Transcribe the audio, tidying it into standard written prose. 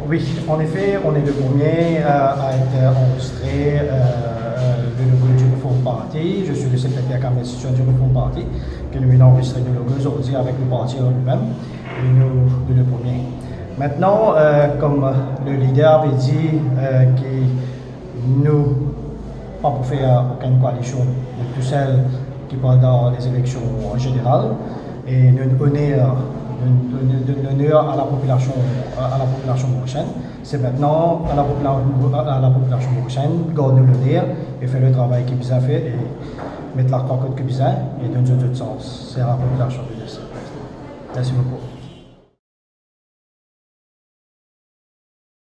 Oui, en effet, on est le premier à être enregistré le logo du Reform Party. Je suis le secrétaire commercial du Reform Party, que nous avons enregistré le logo aujourd'hui avec le parti en lui-même, et nous le premier. Maintenant, comme le leader avait dit que nous pas pour faire aucune coalition, de tout celles qui parlent dans les élections en général, et nous honneur à la population mauricienne. C'est maintenant à la population mauricienne de garder l'honneur et faire le travail qui est fait et mettre la cocotte que besoin et donner tout sens. C'est à la population de dire ça. Merci beaucoup.